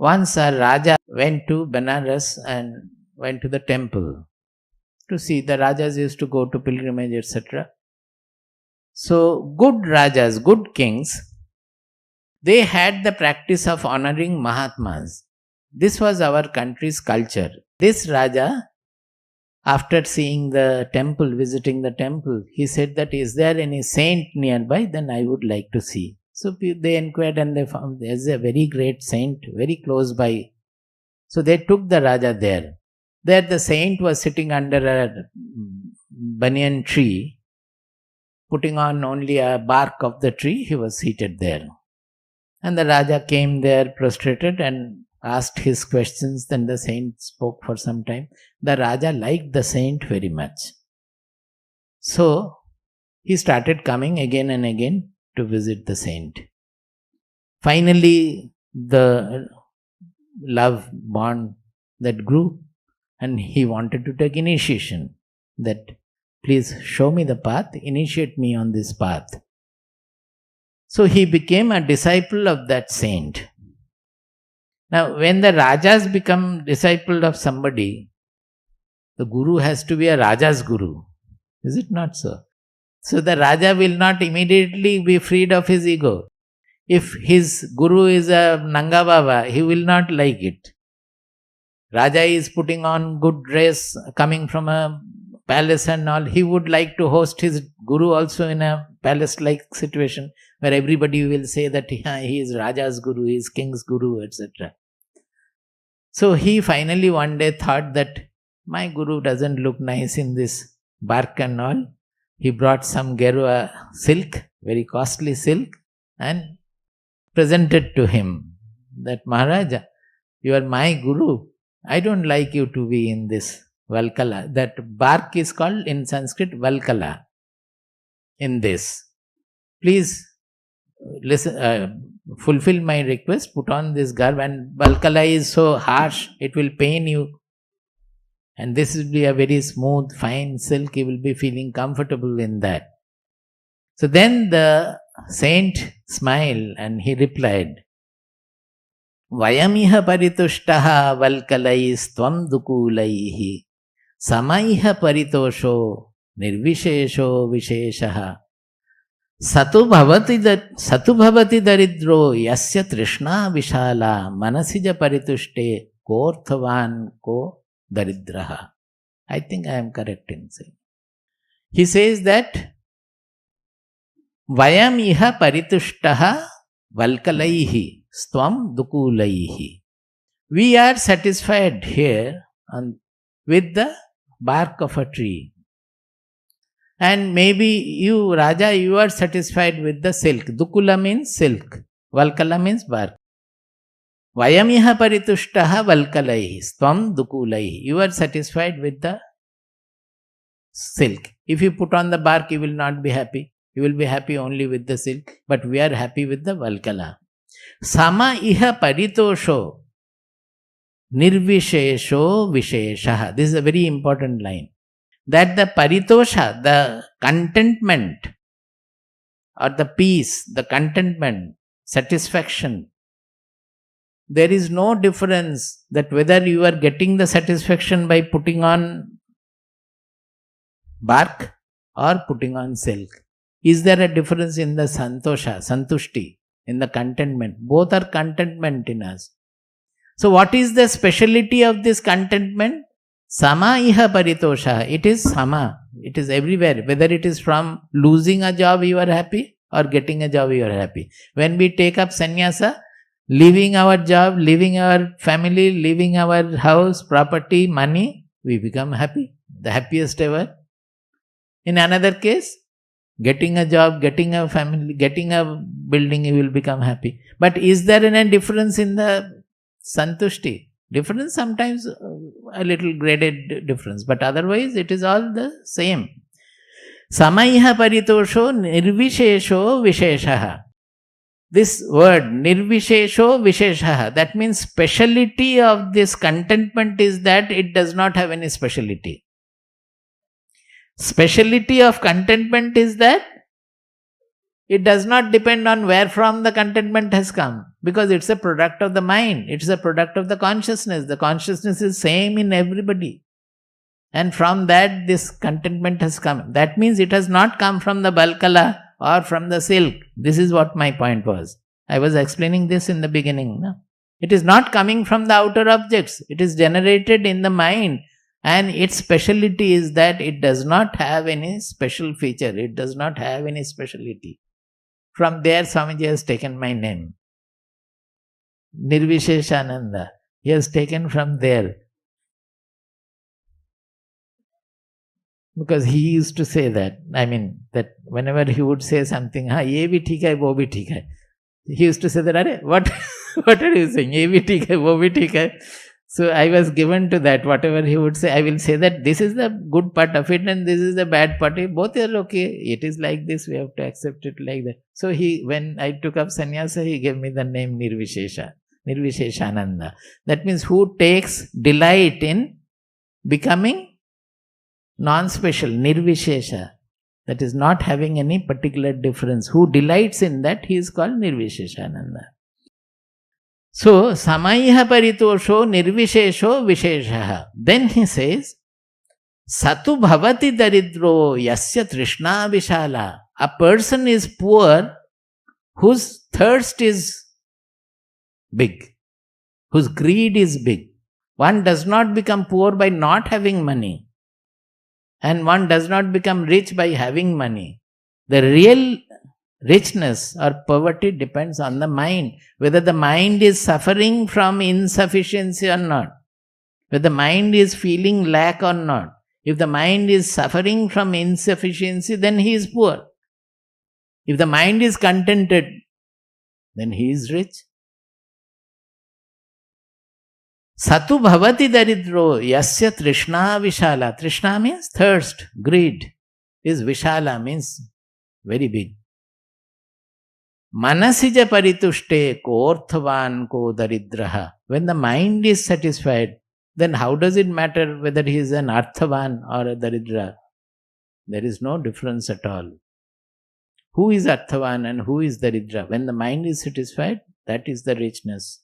Once a Raja went to Benares and went to the temple to see. The Rajas used to go to pilgrimage, etc. So, good Rajas, good kings, they had the practice of honoring Mahatmas. This was our country's culture. This Raja, after seeing the temple, visiting the temple, he said that, is there any saint nearby? Then I would like to see. So they inquired and they found there's a very great saint very close by. So they took the Raja there. There the saint was sitting under a banyan tree, putting on only a bark of the tree. He was seated there. And the Raja came there prostrated and asked his questions. Then the saint spoke for some time. The Raja liked the saint very much. So he started coming again and again to visit the saint. Finally, the love bond that grew, and he wanted to take initiation. That, please show me the path, initiate me on this path. So he became a disciple of that saint. Now, when the Rajas become disciple of somebody, the Guru has to be a Raja's Guru. Is it not so? So the Raja will not immediately be freed of his ego. If his Guru is a Nanga Baba, he will not like it. Raja is putting on good dress, coming from a palace and all. He would like to host his Guru also in a palace-like situation where everybody will say that he is Raja's Guru, he is King's Guru, etc. So he finally one day thought that my Guru doesn't look nice in this bark and all. He brought some Gerua silk, very costly silk, and presented to him that, Maharaja, you are my Guru. I don't like you to be in this Valkala. That bark is called in Sanskrit Valkala. In this, please listen, fulfill my request, put on this garb, and Valkala is so harsh, it will pain you. And this will be a very smooth, fine silk, you will be feeling comfortable in that. So then the saint smiled and he replied, Vayamiha paritushtaha valkalais tvam dukulaihi samaiha paritosho nirvishesho visheshaha satu bhavati daridro yasya trishna vishala manasija paritushte korthavan ko daridraha. I think I am correct in saying. He says that Vayam iha paritushtaha valkalaihi stvam dukulaihi. We are satisfied here with the bark of a tree. And maybe you, Raja, you are satisfied with the silk. Dukula means silk. Valkala means bark. Vayamiha paritushtaha valkalaihi stvam dukulaihi. You are satisfied with the silk. If you put on the bark, you will not be happy. You will be happy only with the silk. But we are happy with the valkala. Sama iha paritosho nirvishesho visheshaha. This is a very important line. That the paritosha, the contentment or the peace, the contentment, satisfaction, there is no difference that whether you are getting the satisfaction by putting on bark or putting on silk. Is there a difference in the santosha, santushti, in the contentment? Both are contentment in us. So what is the speciality of this contentment? Sama iha paritosha. It is sama. It is everywhere. Whether it is from losing a job you are happy or getting a job you are happy. When we take up sannyasa, leaving our job, leaving our family, leaving our house, property, money, we become happy. The happiest ever. In another case, getting a job, getting a family, getting a building, you will become happy. But is there any difference in the santushti? Difference, sometimes a little graded difference, but otherwise it is all the same. Samaiha paritosho nirvishesho visheshaha. This word nirvishesho visheshaha, that means speciality of this contentment is that it does not have any speciality. Speciality of contentment is that it does not depend on where from the contentment has come. because it's a product of the mind. It's a product of the consciousness. The consciousness is same in everybody. And from that, this contentment has come. That means it has not come from the balkala or from the silk. This is what my point was. I was explaining this in the beginning. No? It is not coming from the outer objects. It is generated in the mind. And its speciality is that it does not have any special feature. It does not have any speciality. From there, Swamiji has taken my name. Nirviseshananda. He has taken from there. Because he used to say that. That whenever he would say something, ye bhi theek hai, wo bhi theek hai. He used to say that, Are, what are you saying? Ye bhi theek hai, wo bhi theek hai. So I was given to that. Whatever he would say, I will say that this is the good part of it and this is the bad part. Both are okay. It is like this. We have to accept it like that. So when I took up sannyasa, he gave me the name Nirviseshananda. That means who takes delight in becoming non-special, Nirvishesha. That is not having any particular difference. Who delights in that, he is called Nirviseshananda. So, Samaiha paritosho nirvishesho visheshaha. Then he says, Satu bhavati daridro yasya trishna vishala. A person is poor whose thirst is big, whose greed is big. One does not become poor by not having money. And one does not become rich by having money. The real richness or poverty depends on the mind. Whether the mind is suffering from insufficiency or not. Whether the mind is feeling lack or not. If the mind is suffering from insufficiency, then he is poor. If the mind is contented, then he is rich. Satu bhavati daridro yasya trishna vishala. Trishna means thirst, greed. Is vishala means very big. Manasija paritushte ko orthavan ko daridraha. When the mind is satisfied, then how does it matter whether he is an arthavan or a daridra? There is no difference at all. Who is arthavan and who is daridra? When the mind is satisfied, that is the richness.